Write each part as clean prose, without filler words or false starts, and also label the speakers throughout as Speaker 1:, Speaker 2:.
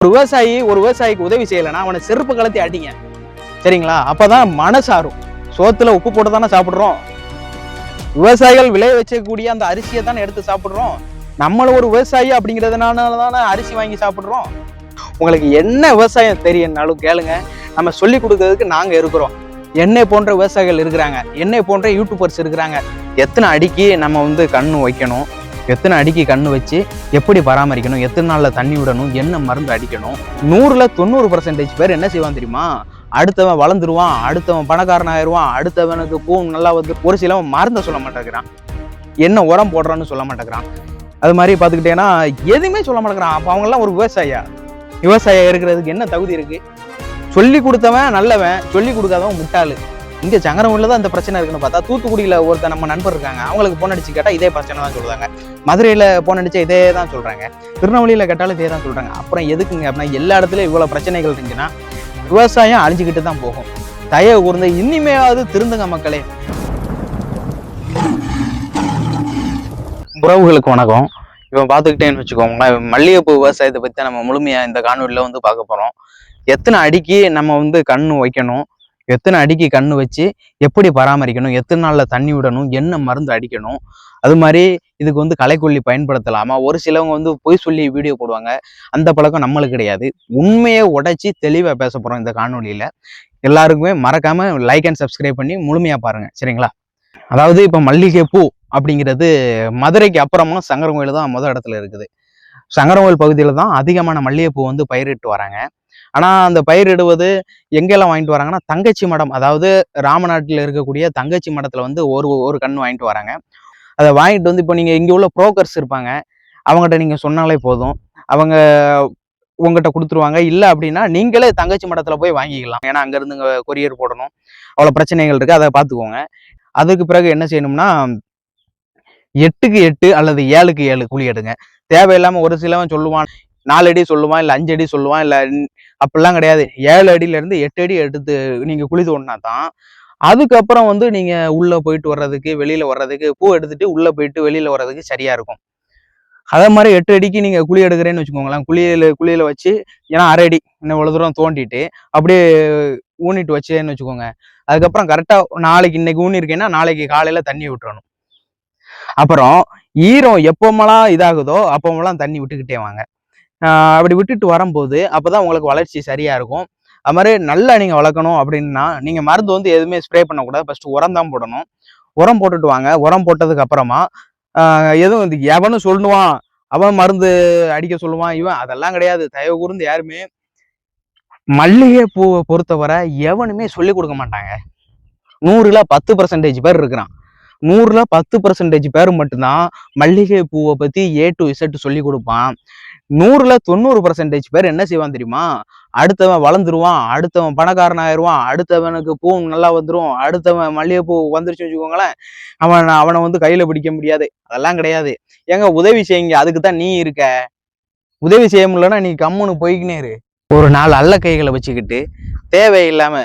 Speaker 1: ஒரு விவசாயிக்கு உதவி செய்யலைன்னா அவனை செருப்பு கலத்தி அடிங்க. சரிங்களா? அப்பதான் மனசாரும். சோத்துல உப்பு போட்டு தானே சாப்பிடுறோம். விவசாயிகள் விளைய வச்சக்கூடிய அந்த அரிசியை தானே எடுத்து சாப்பிடுறோம். நம்மளும் ஒரு விவசாயி அப்படிங்கிறதுனால தானே அரிசி வாங்கி சாப்பிடுறோம். உங்களுக்கு என்ன விவசாயம் தெரியும்னாலும் கேளுங்க. நம்ம சொல்லி கொடுக்கறதுக்கு நாங்க இருக்கிறோம். என்னை போன்ற விவசாயிகள் இருக்கிறாங்க, என்னை போன்ற யூடியூபர்ஸ் இருக்கிறாங்க. எத்தனை அடிக்கு நம்ம கண்ணு வைக்கணும், எத்தனை அடிக்கு கண்ணு வச்சு எப்படி பராமரிக்கணும், எத்தனை நாள்ல தண்ணி விடணும், என்ன மருந்து அடிக்கணும். 100ல் 90% பேர் என்ன செய்வான் தெரியுமா? அடுத்தவன் வளர்ந்துருவான், அடுத்தவன் பணக்காரன் ஆயிடுவான், அடுத்தவனுக்கு பூ நல்லா வந்து. ஒரு சிலவன் மருந்தை சொல்ல மாட்டேங்கிறான், என்ன உரம் போடுறான்னு சொல்ல மாட்டேங்கிறான். அது மாதிரி பார்த்துக்கிட்டேன்னா எதுவுமே சொல்ல மாட்டேங்கிறான். அப்போ அவங்கெல்லாம் ஒரு விவசாயம் இருக்கிறதுக்கு என்ன தகுதி இருக்கு? சொல்லி கொடுத்தவன் நல்லவன், சொல்லி கொடுக்காதவன் முட்டாளு. இங்க சங்கரவூர்ல தான் இந்த பிரச்சனை இருக்குன்னு பார்த்தா, தூத்துக்குடியில ஒருத்தர் நம்ம நண்பர் இருக்காங்க, அவங்களுக்கு போன் அடிச்சு கேட்டா இதே பிரச்சனை தான் சொல்றாங்க. மதுரையில போன் அடிச்சா இதே தான் சொல்றாங்க, திருநெல்வேலியில கேட்டாலும் இதே தான் சொல்றாங்க. அப்புறம் எதுக்குங்க அப்படின்னா, எல்லா இடத்துலயும் இவ்வளவு பிரச்சனைகள் இருந்துச்சுன்னா விவசாயம் அழிஞ்சுக்கிட்டு தான் போகும். தயவு கூர்ந்து இனிமையாவது திருந்துங்க மக்களே. உறவுகளுக்கு வணக்கம். இப்போ பார்த்துக்கிட்டேன்னு வச்சுக்கோங்களேன், மல்லிகைப்பூ விவசாயத்தை பற்றி நம்ம முழுமையாக இந்த காணொலியில் பார்க்க போகிறோம். எத்தனை அடிக்கு நம்ம கண்ணு வைக்கணும், எத்தனை அடிக்கு கண்ணு வச்சு எப்படி பராமரிக்கணும், எத்தனை நாளில் தண்ணி விடணும், என்ன மருந்து அடிக்கணும், அது மாதிரி இதுக்கு களைக்கொல்லி பயன்படுத்தலாமா. ஒரு சிலவங்க பொய் சொல்லி வீடியோ போடுவாங்க, அந்த பழக்கம் நம்மளுக்கு கிடையாது. உண்மையை உடைச்சி தெளிவாக பேச போகிறோம் இந்த காணொலியில். எல்லாருக்குமே மறக்காம லைக் அண்ட் சப்ஸ்கிரைப் பண்ணி முழுமையாக பாருங்க, சரிங்களா? அதாவது இப்போ மல்லிகைப்பூ அப்படிங்கிறது மதுரைக்கு அப்புறமும் சங்கரங்கோயில் தான் முதல் இடத்துல இருக்குது. சங்கரங்கோயில் பகுதியில் தான் அதிகமான மல்லிகைப்பூ பயிரிட்டு வராங்க. ஆனால் அந்த பயிரிடுவது எங்கெல்லாம் வாங்கிட்டு வராங்கன்னா, தங்கச்சி மடம், அதாவது ராமநாட்டில் இருக்கக்கூடிய தங்கச்சி மடத்தில் ஒரு கன்று வாங்கிட்டு வராங்க. அதை வாங்கிட்டு இப்போ நீங்கள் இங்கே உள்ள புரோக்கர்ஸ் இருப்பாங்க, அவங்ககிட்ட நீங்கள் சொன்னாலே போதும், அவங்க உங்ககிட்ட கொடுத்துருவாங்க. இல்லை அப்படின்னா நீங்களே தங்கச்சி மடத்தில் போய் வாங்கிக்கலாம். ஏன்னா அங்கேருந்து இங்கே கொரியர் போடணும், அவ்வளோ பிரச்சனைகள் இருக்குது, அதை பார்த்துக்கோங்க. அதுக்கு பிறகு என்ன செய்யணும்னா, 8க்கு 8 அல்லது 7க்கு 7 குழி எடுங்க. தேவையில்லாம ஒரு சிலவன் சொல்லுவான் 4 அடி சொல்லுவான், இல்லை 5 அடி சொல்லுவான், இல்லை அப்படிலாம் கிடையாது. 7 அடியிலேருந்து 8 அடி எடுத்து நீங்க குழி தோண்டினா தான் அதுக்கப்புறம் நீங்க உள்ள போயிட்டு வர்றதுக்கு, வெளியில வர்றதுக்கு, பூ எடுத்துட்டு உள்ள போயிட்டு வெளியில வர்றதுக்கு சரியா இருக்கும். அதே மாதிரி 8 அடிக்கு நீங்க குழி எடுக்கிறேன்னு வச்சுக்கோங்களேன், குழியில வச்சு, ஏன்னா 1/2 அடி இன்னும் இவ்வளவு தூரம் தோண்டிட்டு அப்படியே ஊனிட்டு வச்சேன்னு வச்சுக்கோங்க. அதுக்கப்புறம் கரெக்டா இன்னைக்கு ஊனி இருக்கேன்னா நாளைக்கு காலையில தண்ணி விட்டுறணும். அப்புறம் ஈரம் எப்பமெல்லாம் இதாகுதோ அப்பமெல்லாம் தண்ணி விட்டுக்கிட்டே வாங்க. அப்படி விட்டுட்டு வரும்போது அப்பதான் உங்களுக்கு வளர்ச்சி சரியா இருக்கும். அது மாதிரி நல்லா நீங்க வளர்க்கணும் அப்படின்னா, நீங்க மருந்து எதுவுமே ஸ்ப்ரே பண்ணக்கூடாது. ஃபர்ஸ்ட் உரம் தான் போடணும். உரம் போட்டுட்டு வாங்க. உரம் போட்டதுக்கு அப்புறமா எதுவும் எவனும் சொல்லுவான், அவன் மருந்து அடிக்க சொல்லுவான், இவன் அதெல்லாம் கிடையாது. தயவு கூர்ந்து யாருமே மல்லிகை பூவை பொறுத்தவரை எவனுமே சொல்லி கொடுக்க மாட்டாங்க. 100ல் 10% பேர் இருக்கிறான். 100ல் 10% பேர் மட்டும்தான் மல்லிகை பூவை பத்தி A to Z சொல்லி கொடுப்பான். 100ல் 90% பேர் என்ன செய்வான் தெரியுமா? அடுத்தவன் வளர்ந்துருவான், அடுத்தவன் பணக்காரன் ஆயிடுவான், அடுத்தவனுக்கு பூ நல்லா வந்துடும், அடுத்தவன் மல்லிகைப்பூ வந்துருச்சு வச்சுக்கோங்களேன், அவனை கையில பிடிக்க முடியாது. அதெல்லாம் கிடையாது. ஏங்க உதவி செய்யுங்க, அதுக்கு தான் நீ இருக்க. உதவி செய்ய முடியலன்னா நீ கம்முன்னு போய்க்கினே இரு. ஒரு 4 அல்ல கைகளை வச்சுக்கிட்டு தேவையில்லாம,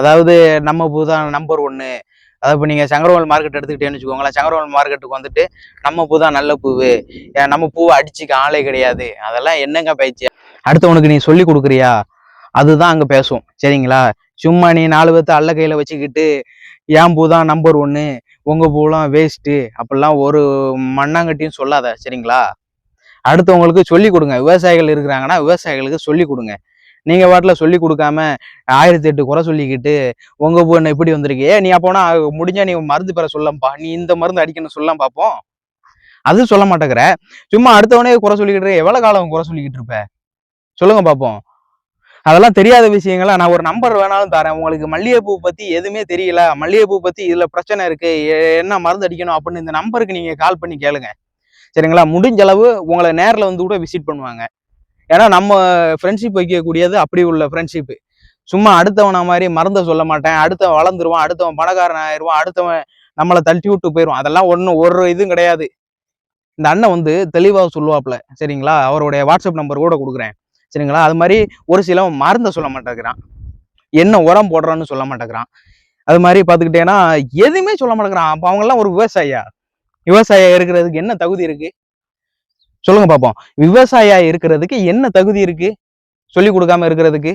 Speaker 1: அதாவது நம்ம பூ தான் நம்பர் 1. அதாவது இப்போ நீங்கள் சங்கரவல் மார்க்கெட் எடுத்துக்கிட்டேன்னு வச்சுக்கோங்களேன், சங்கரவல் மார்க்கெட்டுக்கு நம்ம பூ தான் நல்ல பூவு, நம்ம பூவை அடிச்சுக்க ஆளே கிடையாது. அதெல்லாம் என்னங்க பயிற்சி? அடுத்தவனுக்கு நீ சொல்லி கொடுக்குறியா? அதுதான் அங்கே பேசும், சரிங்களா? சும்மா நீ 4 பேர்த்த அல்ல கையில் வச்சுக்கிட்டு என் பூ தான் நம்பர் 1, உங்கள் பூலாம் வேஸ்ட்டு அப்படிலாம் ஒரு மண்ணாங்கட்டியும் சொல்லாத, சரிங்களா? அடுத்தவங்களுக்கு சொல்லி கொடுங்க. விவசாயிகள் இருக்கிறாங்கன்னா விவசாயிகளுக்கு சொல்லி கொடுங்க. நீங்க வாட்டில சொல்லி கொடுக்காம 1008 குறை சொல்லிக்கிட்டு உங்க பூ என்ன இப்படி வந்திருக்கே, நீ அப்போனா முடிஞ்சா நீ மருந்து பெற சொல்லப்பா, நீ இந்த மருந்து அடிக்கணும் சொல்லலாம் பார்ப்போம். அது சொல்ல மாட்டேங்கிற, சும்மா அடுத்தவனே குறை சொல்லிக்கிட்டு எவ்வளவு காலம் குறை சொல்லிக்கிட்டு இருப்ப? சொல்லுங்க பார்ப்போம். அதெல்லாம் தெரியாத விஷயங்களா? நான் ஒரு நம்பர் வேணாலும் தரேன். உங்களுக்கு மல்லிகைப்பூ பத்தி எதுவுமே தெரியல, மல்லிகைப்பூ பத்தி இதுல பிரச்சனை இருக்கு, என்ன மருந்து அடிக்கணும் அப்படின்னு இந்த நம்பருக்கு நீங்க கால் பண்ணி கேளுங்க, சரிங்களா? முடிஞ்ச அளவு உங்களை நேரில் கூட விசிட் பண்ணுவாங்க. ஏன்னா நம்ம ஃப்ரெண்ட்ஷிப் வைக்கக்கூடியது அப்படி உள்ள ஃப்ரெண்ட்ஷிப்பு. சும்மா அடுத்தவனை மாதிரி மறந்த சொல்ல மாட்டேன், அடுத்தவன் வளர்ந்துருவான், அடுத்தவன் பணக்காரன் ஆயிடுவான், அடுத்தவன் நம்மளை தட்டி விட்டு போயிடுவான், அதெல்லாம் ஒரு இதுவும் கிடையாது. இந்த அண்ணன் தெளிவாக சொல்லுவாப்புல, சரிங்களா? அவருடைய வாட்ஸ்அப் நம்பர் கூட கொடுக்குறேன், சரிங்களா? அது மாதிரி ஒரு சிலவன் மருந்த சொல்ல மாட்டேங்கிறான், என்ன உரம் போடுறான்னு சொல்ல மாட்டேங்கிறான். அது மாதிரி பார்த்துக்கிட்டேன்னா எதுவுமே சொல்ல மாட்டேங்கிறான். அப்போ அவங்கெல்லாம் ஒரு விவசாயியா இருக்கிறதுக்கு என்ன தகுதி இருக்கு? சொல்லுங்க பார்ப்போம். விவசாயியா இருக்கிறதுக்கு என்ன தகுதி இருக்கு? சொல்லி கொடுக்காம இருக்கிறதுக்கு?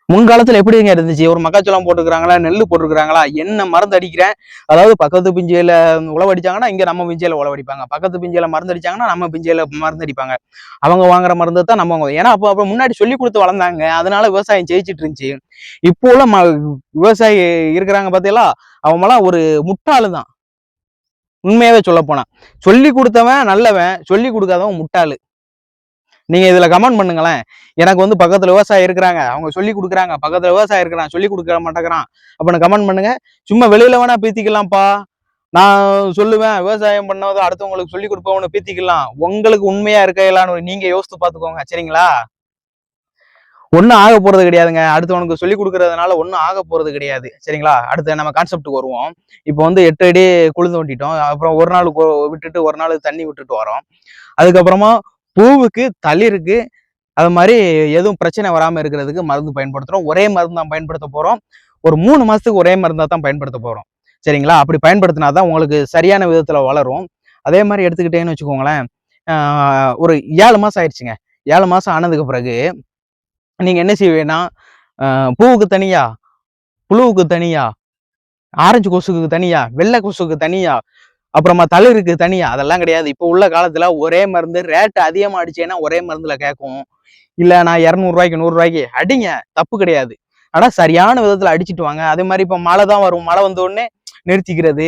Speaker 1: முன்காலத்துல எப்படிங்க இருந்துச்சு? ஒரு மக்காச்சோளம் போட்டுக்கிறாங்களா, நெல்லு போட்டுருக்காங்களா, என்ன மருந்து அடிக்கிறேன், அதாவது பக்கத்து பிஞ்சையில உழவடிச்சாங்கன்னா இங்க நம்ம பிஞ்சையில உழவடிப்பாங்க, பக்கத்து பிஞ்சையில மருந்து அடிச்சாங்கன்னா நம்ம பிஞ்சையில மருந்து அடிப்பாங்க. அவங்க வாங்குற மருந்து தான் நம்ம, ஏன்னா அப்ப முன்னாடி சொல்லி கொடுத்து வளர்ந்தாங்க, அதனால விவசாயம் ஜெயிச்சிட்டு இருந்துச்சு. இப்போ உள்ள விவசாயி இருக்கிறாங்க பாத்தீங்களா, அவங்கலாம் ஒரு முட்டாளு தான். உண்மையாவே சொல்ல போனா சொல்லி கொடுத்தவன் நல்லவன், சொல்லி கொடுக்காதவன் முட்டாளு. நீங்க இதுல கமெண்ட் பண்ணுங்களேன். எனக்கு வந்து பக்கத்துல விவசாயி இருக்கிறாங்க, அவங்க சொல்லி கொடுக்குறாங்க, பக்கத்துல விவசாயி இருக்கிறான் சொல்லி கொடுக்க மாட்டேங்கிறான் அப்படின்னு கமெண்ட் பண்ணுங்க. சும்மா வெளியில வேணா பீத்திக்கலாம்ப்பா. நான் சொல்லுவேன் விவசாயம் பண்ணாத அடுத்தவங்களுக்கு சொல்லி கொடுப்பவனு பீத்திக்கலாம். உங்களுக்கு உண்மையா இருக்கலான்னு நீங்க யோசித்து பாத்துக்கோங்க, சரிங்களா? ஒன்னும் ஆக போறது கிடையாதுங்க. அடுத்தவனுக்கு சொல்லி கொடுக்கறதுனால ஒன்னும் ஆக போறது கிடையாது, சரிங்களா? அடுத்து நம்ம கான்செப்டுக்கு வருவோம். இப்போ வந்து 8 அடி குழி தோண்டிட்டோம், அப்புறம் ஒரு நாள் விட்டுட்டு ஒரு நாள் தண்ணி விட்டுட்டு வரோம். அதுக்கப்புறமா பூவுக்கு தளிருக்கு அது மாதிரி எதுவும் பிரச்சனை வராம இருக்கிறதுக்கு மருந்து பயன்படுத்துறோம். ஒரே மருந்து தான் பயன்படுத்த போறோம். ஒரு 3 மாசத்துக்கு ஒரே மருந்தா தான் பயன்படுத்த போறோம், சரிங்களா? அப்படி பயன்படுத்தினாதான் உங்களுக்கு சரியான விதத்துல வளரும். அதே மாதிரி எடுத்துக்கிட்டேன்னு வச்சுக்கோங்களேன், ஒரு 7 மாசம் ஆயிடுச்சுங்க. 7 மாசம் ஆனதுக்கு பிறகு நீங்க என்ன செய்வீங்கன்னா, பூவுக்கு தனியா, புழுவுக்கு தனியா, ஆரஞ்சு கொசுக்கு தனியா, வெள்ளை கொசுக்கு தனியா, அப்புறமா தளிருக்கு தனியா, அதெல்லாம் கிடையாது. இப்போ உள்ள காலத்துல ஒரே மருந்து, ரேட் அதிகமா அடிச்சேன்னா ஒரே மருந்துல கேட்கும். இல்ல நான் 200 ரூபாய்க்கு 100 ரூபாய்க்கு அடிங்க, தப்பு கிடையாது. ஆனா சரியான விதத்துல அடிச்சுட்டு வாங்க. அதே மாதிரி இப்ப மழை தான் வரும், மழை வந்த உடனே நிறுத்திக்கிறது,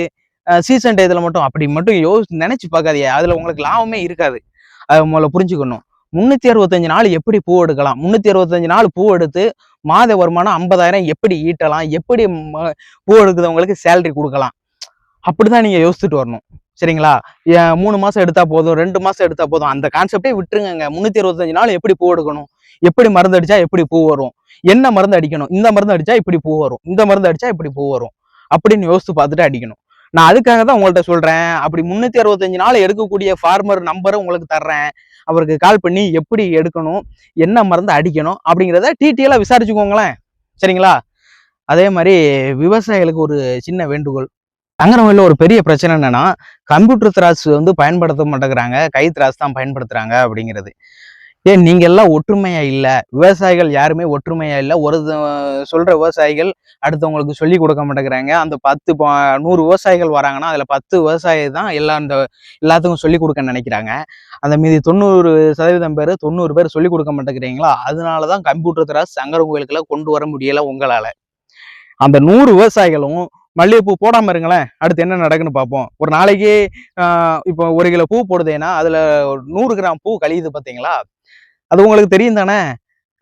Speaker 1: சீசன் டயத்துல மட்டும் அப்படி மட்டும் நினைச்சு பார்க்காதீங்க. அதுல உங்களுக்கு லாபமே இருக்காது. அதை முதல்ல புரிஞ்சுக்கணும். 365 நாள் எப்படி பூ எடுக்கலாம், 365 நாள் பூ எடுத்து மாத வருமானம் 50,000 எப்படி ஈட்டலாம், எப்படி பூ எடுக்கிறவங்களுக்கு சேலரி கொடுக்கலாம், அப்படிதான் நீங்க யோசிச்சுட்டு வரணும், சரிங்களா? 3 மாசம் எடுத்தா போதும், 2 மாசம் எடுத்தா போதும், அந்த கான்செப்டே விட்டுருங்க. 365 நாள் எப்படி பூ எடுக்கணும், எப்படி மருந்து அடிச்சா எப்படி பூ வரும், என்ன மருந்து அடிக்கணும், இந்த மருந்து அடிச்சா இப்படி பூ வரும், இந்த மருந்து அடிச்சா இப்படி பூ வரும் அப்படின்னு யோசிச்சு பார்த்துட்டு அடிக்கணும். நான் அதுக்காக தான் உங்கள்ட்ட சொல்றேன். அப்படி 365 நாள் எடுக்கக்கூடிய ஃபார்மர் நம்பரை உங்களுக்கு தர்றேன். அவருக்கு கால் பண்ணி எப்படி எடுக்கணும், என்ன மருந்து அடிக்கணும் அப்படிங்கிறத டீட்டெயிலா விசாரிச்சுக்கோங்களேன், சரிங்களா? அதே மாதிரி விவசாயிகளுக்கு ஒரு சின்ன வேண்டுகோள். சங்கரவயல்ல ஒரு பெரிய பிரச்சனை என்னன்னா, கம்ப்யூட்டர் திராஸ் வந்து பயன்படுத்த மாட்டேங்கிறாங்க, கை திராஸ் தான் பயன்படுத்துறாங்க அப்படிங்கிறது. ஏன் நீங்க எல்லாம் ஒற்றுமையா இல்ல, விவசாயிகள் யாருமே ஒற்றுமையா இல்ல. ஒரு சொல்ற விவசாயிகள் அடுத்தவங்களுக்கு சொல்லி கொடுக்க மாட்டேங்கிறாங்க. அந்த 10 100 விவசாயிகள் வராங்கன்னா அதுல 10 விவசாயி தான் எல்லாத்துக்கும் சொல்லி கொடுக்க நினைக்கிறாங்க. அந்த மீதி 90% பேர் 90 பேர் சொல்லி கொடுக்க மாட்டேங்கிறீங்களா? அதனாலதான் கம்ப்யூட்டர் திராஸ் சங்கரன் கோயிலுக்குள்ள கொண்டு வர முடியல உங்களால. அந்த 100 விவசாயிகளும் மல்லிகைப்பூ போடாம இருங்களேன், அடுத்து என்ன நடக்குன்னு பார்ப்போம். ஒரு நாளைக்கு இப்போ 1 கிலோ பூ போடுதேன்னா அதுல 100 கிராம் பூ கழியுது பாத்தீங்களா? அது உங்களுக்கு தெரியும் தானே?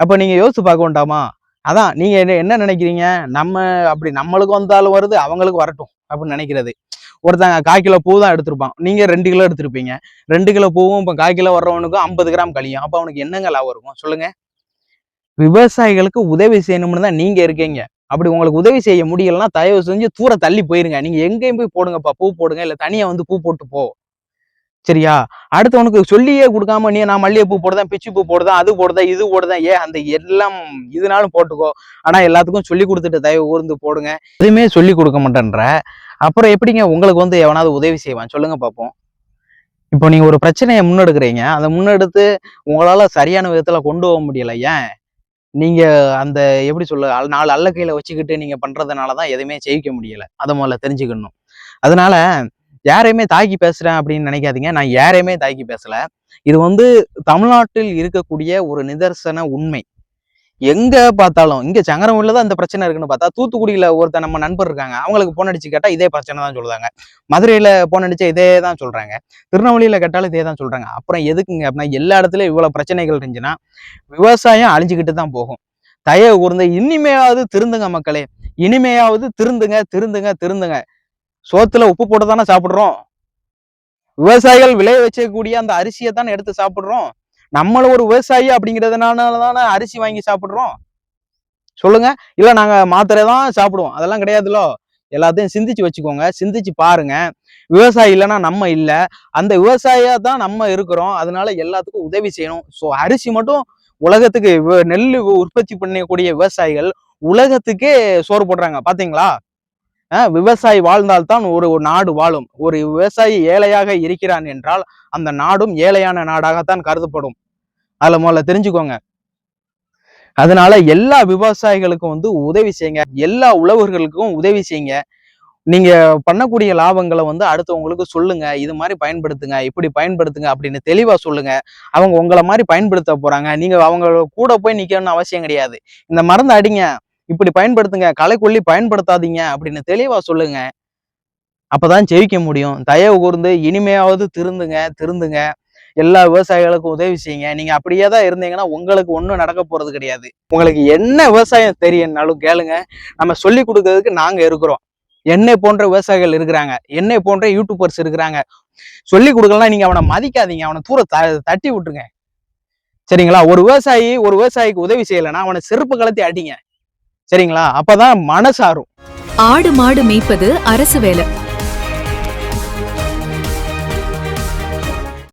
Speaker 1: அப்ப நீங்க யோசிச்சு பார்க்க வேண்டாமா? அதான் நீங்க என்ன நினைக்கிறீங்க, நம்ம அப்படி நம்மளுக்கு வந்தாலும் வருது, அவங்களுக்கு வரட்டும் அப்படின்னு நினைக்கிறது. ஒருத்தங்க 1/4 கிலோ பூ தான் எடுத்திருப்பான், நீங்க 2 கிலோ எடுத்திருப்பீங்க. 2 கிலோ பூவும் இப்ப 1/4 கிலோ வர்றவனுக்கும் 50 கிராம் கழியும். அப்ப அவனுக்கு என்னங்க லாபம் இருக்கும் சொல்லுங்க? விவசாயிகளுக்கு உதவி செய்யணும்னு தான் நீங்க இருக்கீங்க. அப்படி உங்களுக்கு உதவி செய்ய முடியலன்னா தயவு செஞ்சு தூர தள்ளி போயிருங்க. நீங்க எங்கேயும் போய் போடுங்கப்பா, பூ போடுங்க, இல்ல தனியா வந்து பூ போட்டு போ, சரியா? அடுத்தவனுக்கு சொல்லியே கொடுக்காம நீ நான் மல்லிகை பூ போடுதேன், பிச்சு பூ போடுதேன், அது போடுதேன், இது போடுதேன், ஏன் அந்த எல்லாம் இதுனாலும் போட்டுக்கோ, ஆனா எல்லாத்துக்கும் சொல்லி கொடுத்துட்டு தயவு கூர்ந்து போடுங்க. எதுவுமே சொல்லி கொடுக்க மாட்டேன்ற அப்புறம் எப்படிங்க உங்களுக்கு வந்து எவனாவது உதவி செய்வான் சொல்லுங்க பார்ப்போம்? இப்போ நீங்க ஒரு பிரச்சனையை முன்னெடுக்கிறீங்க, அதை முன்னெடுத்து உங்களால சரியான விதத்துல கொண்டு போக முடியல. ஏன் நீங்க அந்த எப்படி சொல்ல 4 அல்ல கையில வச்சுக்கிட்டு நீங்க பண்றதுனாலதான் எதுவுமே ஜெயிக்க முடியல. அதை முதல்ல தெரிஞ்சுக்கணும். அதனால யாரையுமே தாக்கி பேசுறேன் அப்படின்னு நினைக்காதீங்க. நான் யாரையுமே தாக்கி பேசல. இது வந்து தமிழ்நாட்டில் இருக்கக்கூடிய ஒரு நிதர்சன உண்மை. எங்க பார்த்தாலும் இங்க சங்கரன்கோயில்ல தான் இந்த பிரச்சனை இருக்குன்னு பார்த்தா, தூத்துக்குடியில ஒருத்தர் நம்ம நண்பர் இருக்காங்க, அவங்களுக்கு போன் அடிச்சு கேட்டா இதே பிரச்சனை தான் சொல்றாங்க. மதுரையில போன் அடிச்சா இதே தான் சொல்றாங்க. திருநெல்வேலியில கேட்டாலும் இதே தான் சொல்றாங்க. அப்புறம் எதுக்குங்க அப்படின்னா, எல்லா இடத்துலயும் இவ்வளவு பிரச்சனைகள் இருந்துச்சுன்னா விவசாயம் அழிஞ்சுக்கிட்டு தான் போகும். தயவு கூர்ந்து இனிமையாவது திருந்துங்க மக்களே, இனிமையாவது திருந்துங்க, திருந்துங்க, திருந்துங்க. சோத்துல உப்பு போட்டு தானே சாப்பிடுறோம். விவசாயிகள் விளைய வச்சக்கூடிய அந்த அரிசியை தானே எடுத்து சாப்பிடுறோம். நம்மள ஒரு விவசாயி அப்படிங்கிறதுனால அரிசி வாங்கி சாப்பிடுறோம் சொல்லுங்க? இல்ல நாங்க மாத்திரை தான் சாப்பிடுவோம், அதெல்லாம் கிடையாதுல்ல. எல்லாத்தையும் சிந்திச்சு வச்சுக்கோங்க, சிந்திச்சு பாருங்க. விவசாயி இல்லைன்னா நம்ம இல்ல, அந்த விவசாயியா தான் நம்ம இருக்கிறோம். அதனால எல்லாத்துக்கும் உதவி செய்யணும். ஸோ அரிசி மட்டும் உலகத்துக்கு நெல் உற்பத்தி பண்ணக்கூடிய விவசாயிகள் உலகத்துக்கே சோறு போடுறாங்க பாத்தீங்களா? விவசாயி வாழ்ந்தால்தான் ஒரு நாடு வாழும். ஒரு விவசாயி ஏழையாக இருக்கிறான் என்றால் அந்த நாடும் ஏழையான நாடாகத்தான் கருதப்படும். அதுல முதல்ல தெரிஞ்சுக்கோங்க. அதனால எல்லா விவசாயிகளுக்கும் வந்து உதவி செய்யுங்க, எல்லா உழவர்களுக்கும் உதவி செய்யுங்க. நீங்க பண்ணக்கூடிய லாபங்களை வந்து அடுத்தவங்களுக்கு சொல்லுங்க. இது மாதிரி பயன்படுத்துங்க, இப்படி பயன்படுத்துங்க அப்படின்னு தெளிவா சொல்லுங்க. அவங்க உங்களை மாதிரி பயன்படுத்த போறாங்க. நீங்க அவங்க கூட போய் நிக்கணும்னு அவசியம் கிடையாது. இந்த மருந்து அடிங்க, இப்படி பயன்படுத்துங்க, களைக்கொல்லி பயன்படுத்தாதீங்க அப்படின்னு தெளிவா சொல்லுங்க. அப்பதான் ஜெயிக்க முடியும். தயவு கூர்ந்து இனிமையாவது திருந்துங்க, திருந்துங்க. எல்லா விவசாயிகளுக்கும் உதவி செய்யுங்க. நீங்க அப்படியே தான் இருந்தீங்கன்னா உங்களுக்கு ஒண்ணும் நடக்க போறது கிடையாது. உங்களுக்கு என்ன விவசாயம் தெரியும்னாலும் கேளுங்க. நம்ம சொல்லி கொடுக்கறதுக்கு நாங்க இருக்கிறோம். என்னை போன்ற விவசாயிகள் இருக்கிறாங்க, என்னை போன்ற யூடியூபர்ஸ் இருக்கிறாங்க. சொல்லி கொடுக்கலாம், நீங்க அவனை மதிக்காதீங்க, அவனை தூர தட்டி விட்டுருங்க. சரிங்களா? ஒரு விவசாயிக்கு உதவி செய்யலைன்னா அவனை செருப்பு கலத்தி அடிங்க. சரிங்களா? அப்பதான் மனசாரும்.
Speaker 2: ஆடு மாடு மேய்ப்பது அரசு வேலை.